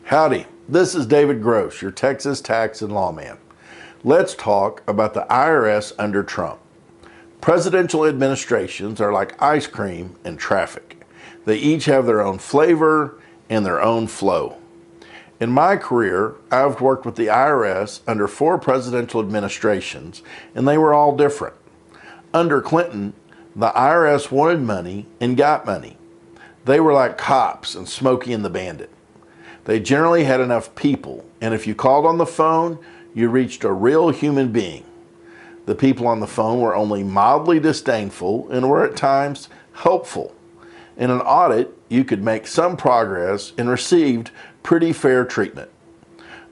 Howdy, this is David Groce, your Texas tax and lawman. Let's talk about the IRS under Trump. Presidential administrations are like ice cream and traffic. They each have their own flavor and their own flow. In my career, I've worked with the IRS under 4 presidential administrations, and they were all different. Under Clinton, the IRS wanted money and got money. They were like cops and Smokey and the Bandit. They generally had enough people, and if you called on the phone, you reached a real human being. The people on the phone were only mildly disdainful and were at times helpful. In an audit, you could make some progress and received pretty fair treatment.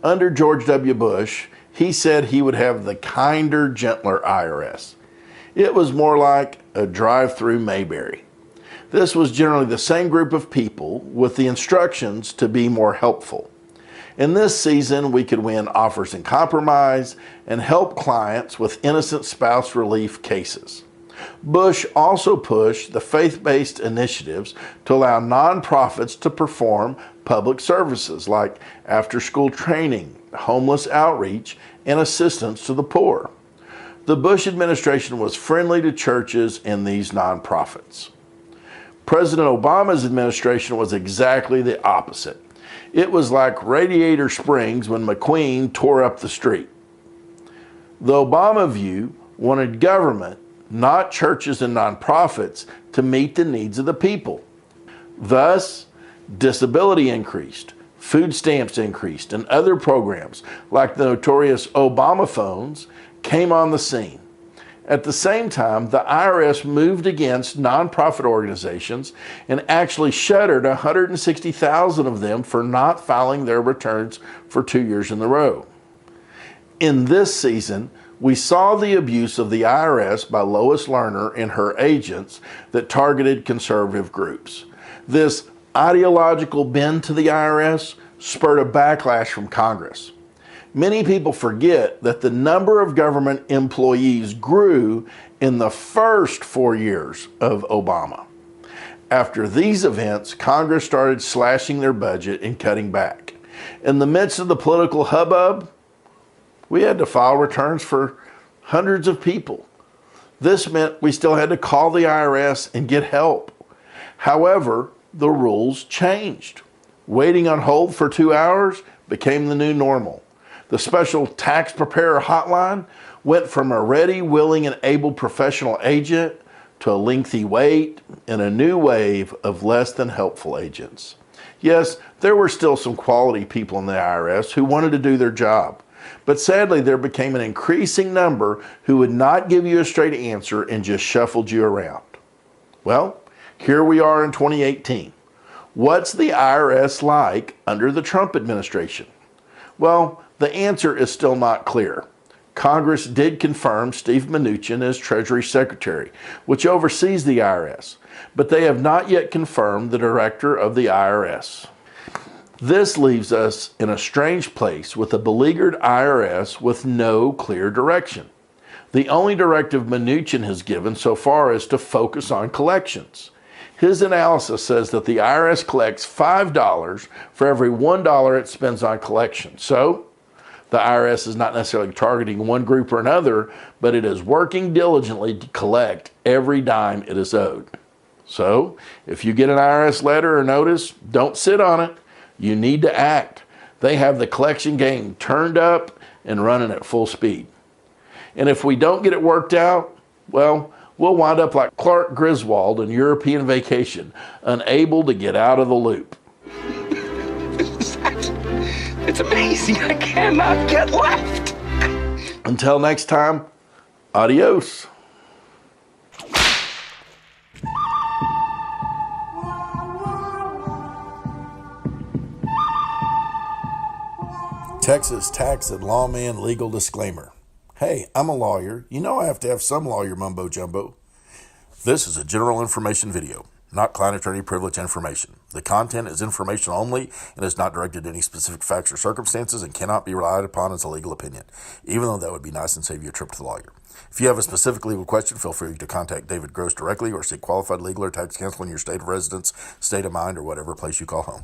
Under George W. Bush, he said he would have the kinder, gentler IRS. It was more like a drive-through Mayberry. This was generally the same group of people with the instructions to be more helpful. In this season, we could win offers in compromise and help clients with innocent spouse relief cases. Bush also pushed the faith-based initiatives to allow nonprofits to perform public services like after-school training, homeless outreach, and assistance to the poor. The Bush administration was friendly to churches and these nonprofits. President Obama's administration was exactly the opposite. It was like Radiator Springs when McQueen tore up the street. The Obama view wanted government, not churches and nonprofits, to meet the needs of the people. Thus, disability increased, food stamps increased, and other programs like the notorious Obama phones came on the scene. At the same time, the IRS moved against nonprofit organizations and actually shuttered 160,000 of them for not filing their returns for 2 years in a row. In this season, we saw the abuse of the IRS by Lois Lerner and her agents that targeted conservative groups. This ideological bend to the IRS spurred a backlash from Congress. Many people forget that the number of government employees grew in the first 4 years of Obama. After these events, Congress started slashing their budget and cutting back. In the midst of the political hubbub, we had to file returns for hundreds of people. This meant we still had to call the IRS and get help. However, the rules changed. Waiting on hold for 2 hours became the new normal. The special tax preparer hotline went from a ready, willing, and able professional agent to a lengthy wait and a new wave of less than helpful agents. Yes, there were still some quality people in the IRS who wanted to do their job, but sadly there became an increasing number who would not give you a straight answer and just shuffled you around. Well, here we are in 2018. What's the IRS like under the Trump administration? Well, the answer is still not clear. Congress did confirm Steve Mnuchin as Treasury Secretary, which oversees the IRS, but they have not yet confirmed the director of the IRS. This leaves us in a strange place with a beleaguered IRS with no clear direction. The only directive Mnuchin has given so far is to focus on collections. His analysis says that the IRS collects $5 for every $1 it spends on collection. So, the IRS is not necessarily targeting one group or another, but it is working diligently to collect every dime it is owed. So, if you get an IRS letter or notice, don't sit on it. You need to act. They have the collection game turned up and running at full speed. And if we don't get it worked out, well, we'll wind up like Clark Griswold in European Vacation, unable to get out of the loop. It's amazing. I cannot get left. Until next time, adios. Texas tax and lawman legal disclaimer. Hey, I'm a lawyer. You know I have to have some lawyer mumbo jumbo. This is a general information video, not client attorney privilege information. The content is informational only and is not directed to any specific facts or circumstances and cannot be relied upon as a legal opinion, even though that would be nice and save you a trip to the lawyer. If you have a specific legal question, feel free to contact David Groce directly or seek qualified legal or tax counsel in your state of residence, state of mind, or whatever place you call home.